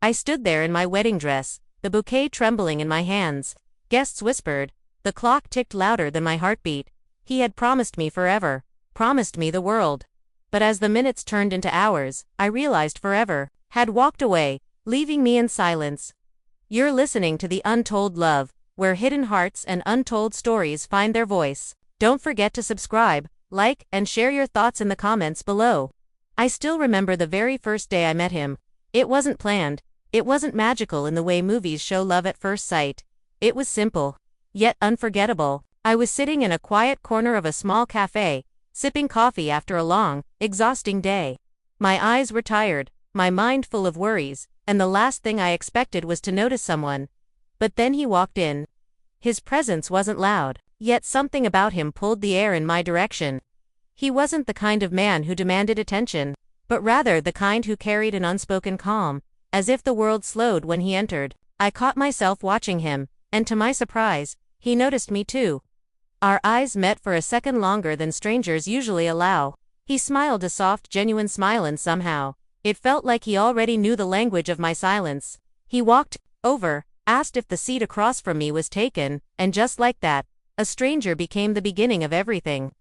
I stood there in my wedding dress, the bouquet trembling in my hands. Guests whispered. The clock ticked louder than my heartbeat. He had promised me forever, promised me the world. But as the minutes turned into hours, I realized forever had walked away, leaving me in silence. You're listening to the Untold Love, where hidden hearts and untold stories find their voice. Don't forget to subscribe, like, and share your thoughts in the comments below. I still remember the very first day I met him. It wasn't planned. It wasn't magical in the way movies show love at first sight. It was simple, yet unforgettable. I was sitting in a quiet corner of a small cafe, sipping coffee after a long, exhausting day. My eyes were tired, my mind full of worries, and the last thing I expected was to notice someone. But then he walked in. His presence wasn't loud, yet something about him pulled the air in my direction. He wasn't the kind of man who demanded attention, but rather the kind who carried an unspoken calm, as if the world slowed when he entered. I caught myself watching him, and to my surprise, he noticed me too. Our eyes met for a second longer than strangers usually allow. He smiled a soft, genuine smile, and somehow, it felt like he already knew the language of my silence. He walked over, asked if the seat across from me was taken, and just like that, a stranger became the beginning of everything.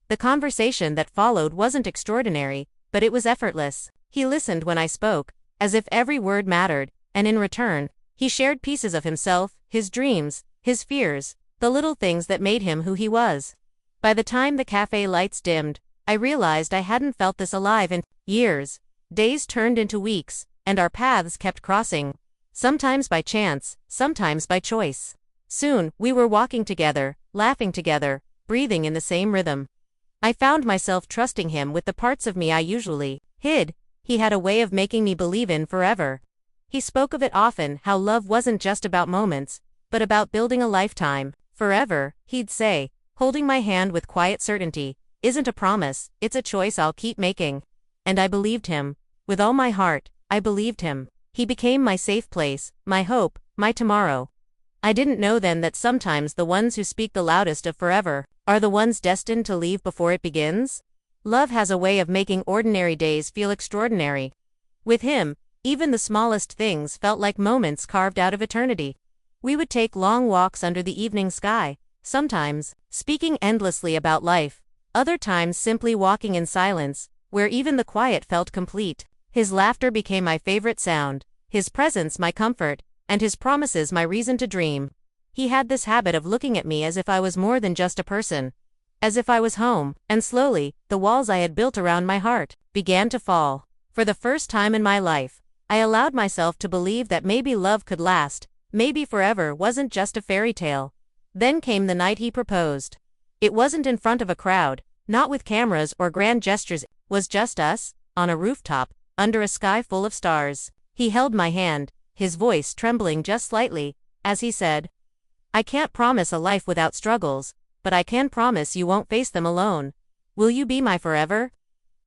The conversation that followed wasn't extraordinary, but it was effortless. He listened when I spoke, as if every word mattered, and in return, he shared pieces of himself, his dreams, his fears, the little things that made him who he was. By the time the cafe lights dimmed, I realized I hadn't felt this alive in years. Days turned into weeks, and our paths kept crossing. Sometimes by chance, sometimes by choice. Soon, we were walking together, laughing together, breathing in the same rhythm. I found myself trusting him with the parts of me I usually hid. He had a way of making me believe in forever. He spoke of it often, how love wasn't just about moments, but about building a lifetime. Forever, he'd say, holding my hand with quiet certainty, isn't a promise, it's a choice I'll keep making. And I believed him. With all my heart, I believed him. He became my safe place, my hope, my tomorrow. I didn't know then that sometimes the ones who speak the loudest of forever are the ones destined to leave before it begins. Love has a way of making ordinary days feel extraordinary. With him, even the smallest things felt like moments carved out of eternity. We would take long walks under the evening sky, sometimes speaking endlessly about life, other times simply walking in silence, where even the quiet felt complete. His laughter became my favorite sound, his presence my comfort, and his promises my reason to dream. He had this habit of looking at me as if I was more than just a person, as if I was home, and slowly, the walls I had built around my heart began to fall. For the first time in my life, I allowed myself to believe that maybe love could last, maybe forever wasn't just a fairy tale. Then came the night he proposed. It wasn't in front of a crowd, not with cameras or grand gestures, it was just us, on a rooftop, under a sky full of stars. He held my hand, his voice trembling just slightly, as he said, I can't promise a life without struggles, but I can promise you won't face them alone. Will you be my forever?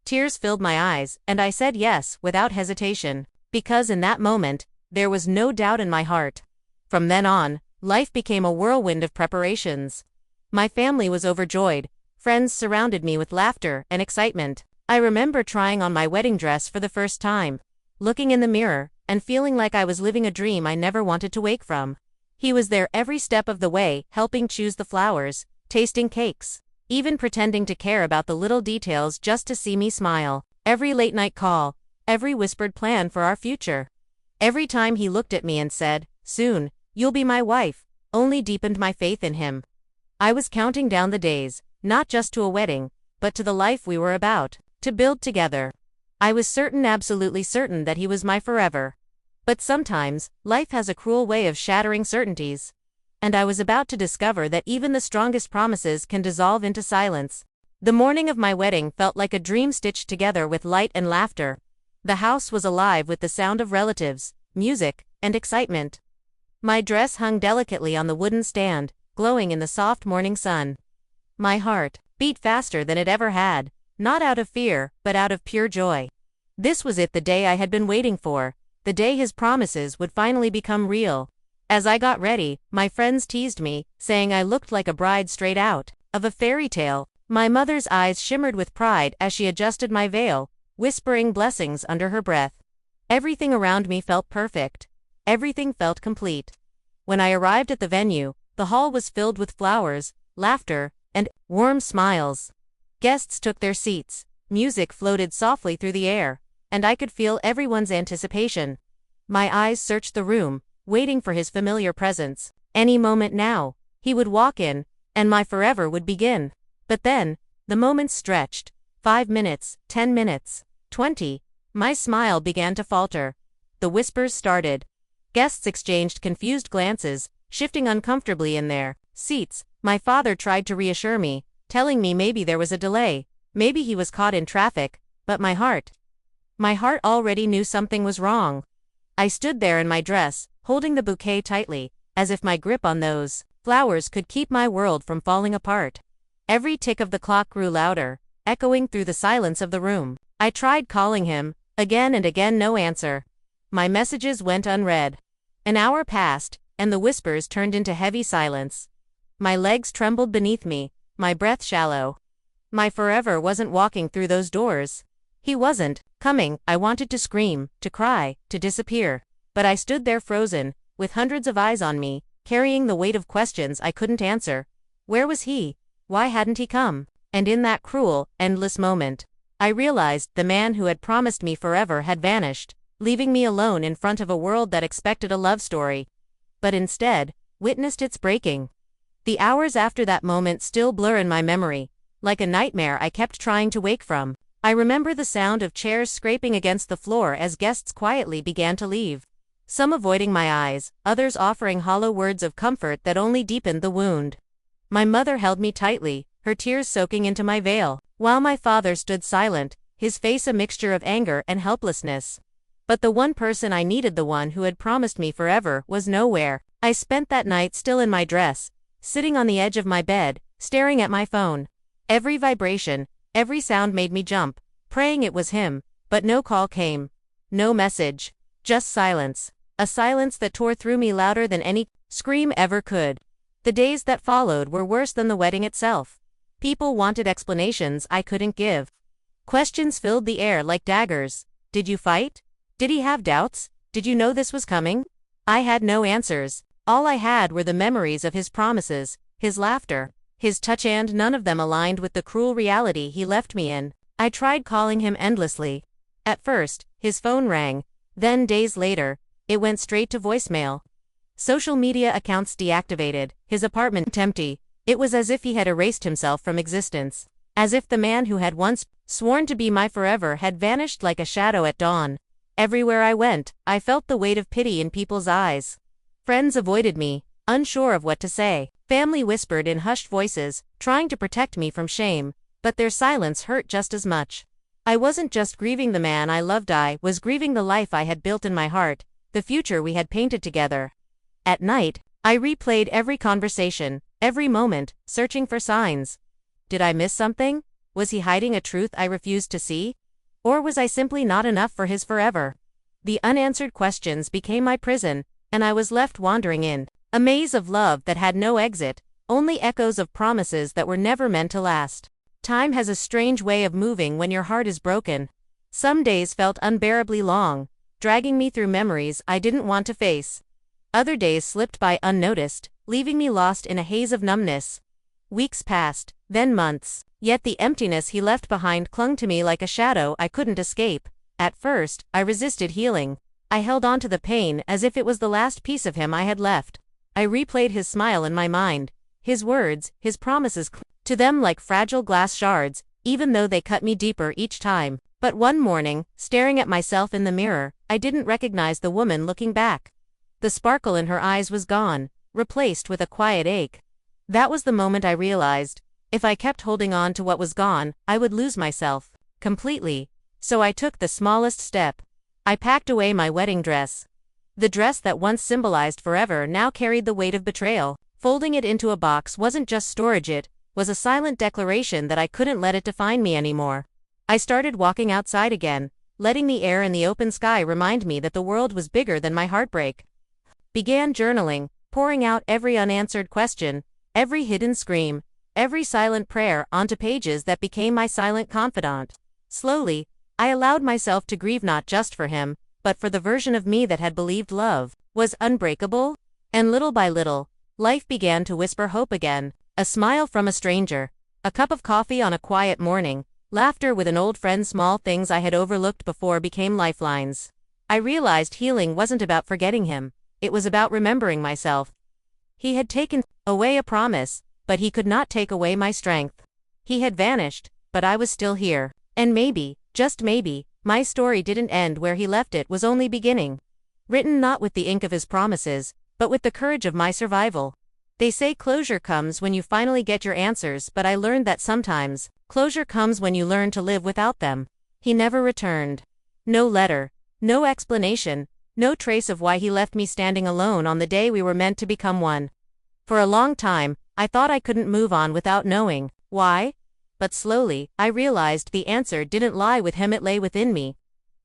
Tears filled my eyes, and I said yes, without hesitation, because in that moment, there was no doubt in my heart. From then on, life became a whirlwind of preparations. My family was overjoyed, friends surrounded me with laughter and excitement. I remember trying on my wedding dress for the first time, looking in the mirror, and feeling like I was living a dream I never wanted to wake from. He was there every step of the way, helping choose the flowers, tasting cakes, even pretending to care about the little details just to see me smile. Every late-night call, every whispered plan for our future. Every time he looked at me and said, soon, you'll be my wife, only deepened my faith in him. I was counting down the days, not just to a wedding, but to the life we were about to build together. I was certain, absolutely certain, that he was my forever. But sometimes, life has a cruel way of shattering certainties. And I was about to discover that even the strongest promises can dissolve into silence. The morning of my wedding felt like a dream stitched together with light and laughter. The house was alive with the sound of relatives, music, and excitement. My dress hung delicately on the wooden stand, glowing in the soft morning sun. My heart beat faster than it ever had, not out of fear, but out of pure joy. This was it, the day I had been waiting for, the day his promises would finally become real. As I got ready, my friends teased me, saying I looked like a bride straight out of a fairy tale. My mother's eyes shimmered with pride as she adjusted my veil, whispering blessings under her breath. Everything around me felt perfect. Everything felt complete. When I arrived at the venue, the hall was filled with flowers, laughter, and warm smiles. Guests took their seats, music floated softly through the air, and I could feel everyone's anticipation. My eyes searched the room, waiting for his familiar presence. Any moment now, he would walk in, and my forever would begin. But then, the moments stretched. 5 minutes, 10 minutes, 20. My smile began to falter. The whispers started. Guests exchanged confused glances, shifting uncomfortably in their seats. My father tried to reassure me, telling me maybe there was a delay, maybe he was caught in traffic, but my heart already knew something was wrong. I stood there in my dress, holding the bouquet tightly, as if my grip on those flowers could keep my world from falling apart. Every tick of the clock grew louder, echoing through the silence of the room. I tried calling him, again and again, no answer. My messages went unread. An hour passed, and the whispers turned into heavy silence. My legs trembled beneath me, my breath shallow. My forever wasn't walking through those doors. He wasn't coming. I wanted to scream, to cry, to disappear. But I stood there frozen, with hundreds of eyes on me, carrying the weight of questions I couldn't answer. Where was he? Why hadn't he come? And in that cruel, endless moment, I realized the man who had promised me forever had vanished, leaving me alone in front of a world that expected a love story, but instead witnessed its breaking. The hours after that moment still blur in my memory, like a nightmare I kept trying to wake from. I remember the sound of chairs scraping against the floor as guests quietly began to leave. Some avoiding my eyes, others offering hollow words of comfort that only deepened the wound. My mother held me tightly, her tears soaking into my veil, while my father stood silent, his face a mixture of anger and helplessness. But the one person I needed, the one who had promised me forever, was nowhere. I spent that night still in my dress, sitting on the edge of my bed, staring at my phone. Every vibration, every sound made me jump, praying it was him, but no call came. No message. Just silence. A silence that tore through me louder than any scream ever could. The days that followed were worse than the wedding itself. People wanted explanations I couldn't give. Questions filled the air like daggers. Did you fight? Did he have doubts? Did you know this was coming? I had no answers. All I had were the memories of his promises, his laughter, his touch, and none of them aligned with the cruel reality he left me in. I tried calling him endlessly. At first, his phone rang. Then days later, it went straight to voicemail. Social media accounts deactivated, his apartment empty. It was as if he had erased himself from existence. As if the man who had once sworn to be my forever had vanished like a shadow at dawn. Everywhere I went, I felt the weight of pity in people's eyes. Friends avoided me, unsure of what to say. Family whispered in hushed voices, trying to protect me from shame, but their silence hurt just as much. I wasn't just grieving the man I loved, I was grieving the life I had built in my heart, the future we had painted together. At night, I replayed every conversation, every moment, searching for signs. Did I miss something? Was he hiding a truth I refused to see? Or was I simply not enough for his forever? The unanswered questions became my prison, and I was left wandering in a maze of love that had no exit, only echoes of promises that were never meant to last. Time has a strange way of moving when your heart is broken. Some days felt unbearably long, dragging me through memories I didn't want to face. Other days slipped by unnoticed, leaving me lost in a haze of numbness. Weeks passed, then months, yet the emptiness he left behind clung to me like a shadow I couldn't escape. At first, I resisted healing. I held on to the pain as if it was the last piece of him I had left. I replayed his smile in my mind, his words, his promises to them like fragile glass shards, even though they cut me deeper each time. But one morning, staring at myself in the mirror, I didn't recognize the woman looking back. The sparkle in her eyes was gone, replaced with a quiet ache. That was the moment I realized, if I kept holding on to what was gone, I would lose myself completely. So I took the smallest step. I packed away my wedding dress. The dress that once symbolized forever now carried the weight of betrayal. Folding it into a box wasn't just storage, it was a silent declaration that I couldn't let it define me anymore. I started walking outside again, letting the air and the open sky remind me that the world was bigger than my heartbreak. Began journaling, pouring out every unanswered question, every hidden scream, every silent prayer onto pages that became my silent confidant. Slowly, I allowed myself to grieve not just for him, but for the version of me that had believed love was unbreakable. And little by little, life began to whisper hope again. A smile from a stranger, a cup of coffee on a quiet morning, laughter with an old friend. Small things I had overlooked before became lifelines. I realized healing wasn't about forgetting him, it was about remembering myself. He had taken away a promise, but he could not take away my strength. He had vanished, but I was still here. And maybe, just maybe, my story didn't end where he left it, was only beginning. Written not with the ink of his promises, but with the courage of my survival. They say closure comes when you finally get your answers, but I learned that sometimes, closure comes when you learn to live without them. He never returned. No letter, no explanation, no trace of why he left me standing alone on the day we were meant to become one. For a long time, I thought I couldn't move on without knowing why. But slowly, I realized the answer didn't lie with him, it lay within me.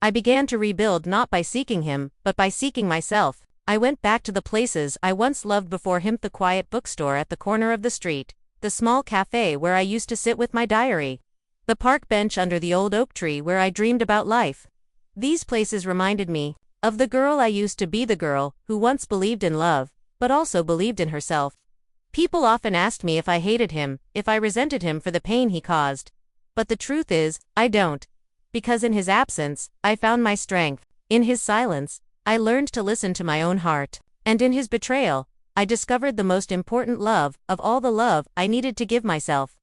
I began to rebuild not by seeking him, but by seeking myself. I went back to the places I once loved before him, the quiet bookstore at the corner of the street, the small cafe where I used to sit with my diary, the park bench under the old oak tree where I dreamed about life. These places reminded me of the girl I used to be, the girl who once believed in love, but also believed in herself. People often asked me if I hated him, if I resented him for the pain he caused. But the truth is, I don't. Because in his absence, I found my strength. In his silence, I learned to listen to my own heart. And in his betrayal, I discovered the most important love of all, the love I needed to give myself.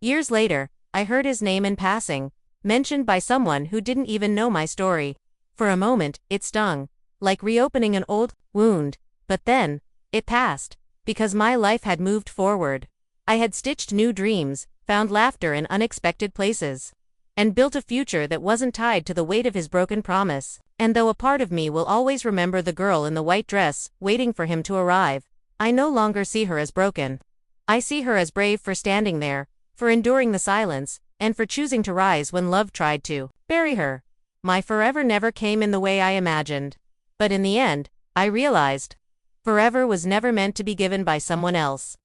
Years later, I heard his name in passing, mentioned by someone who didn't even know my story. For a moment, it stung, like reopening an old wound. But then, it passed, because my life had moved forward. I had stitched new dreams, found laughter in unexpected places, and built a future that wasn't tied to the weight of his broken promise. And though a part of me will always remember the girl in the white dress, waiting for him to arrive, I no longer see her as broken. I see her as brave for standing there, for enduring the silence, and for choosing to rise when love tried to bury her. My forever never came in the way I imagined. But in the end, I realized, forever was never meant to be given by someone else.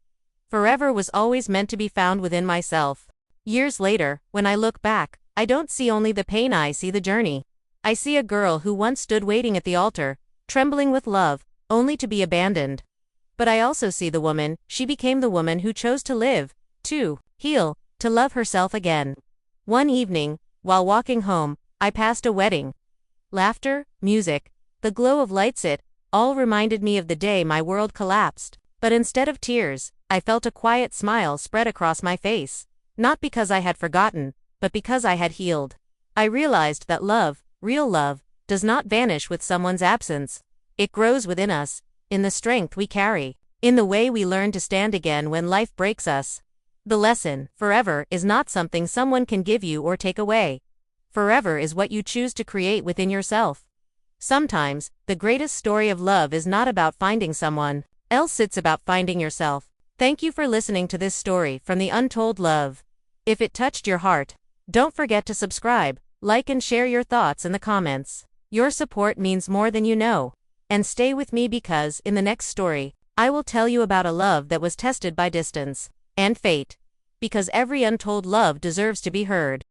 Forever was always meant to be found within myself. Years later, when I look back, I don't see only the pain, I see the journey. I see a girl who once stood waiting at the altar, trembling with love, only to be abandoned. But I also see the woman, she became the woman who chose to live, to heal, to love herself again. One evening, while walking home, I passed a wedding. Laughter, music, the glow of lights, it all reminded me of the day my world collapsed. But instead of tears, I felt a quiet smile spread across my face. Not because I had forgotten, but because I had healed. I realized that love, real love, does not vanish with someone's absence. It grows within us, in the strength we carry, in the way we learn to stand again when life breaks us. The lesson, forever, is not something someone can give you or take away. Forever is what you choose to create within yourself. Sometimes, the greatest story of love is not about finding someone else, it's about finding yourself. Thank you for listening to this story from the Untold Love. If it touched your heart, don't forget to subscribe, like and share your thoughts in the comments. Your support means more than you know. And stay with me, because in the next story, I will tell you about a love that was tested by distance and fate. Because every untold love deserves to be heard.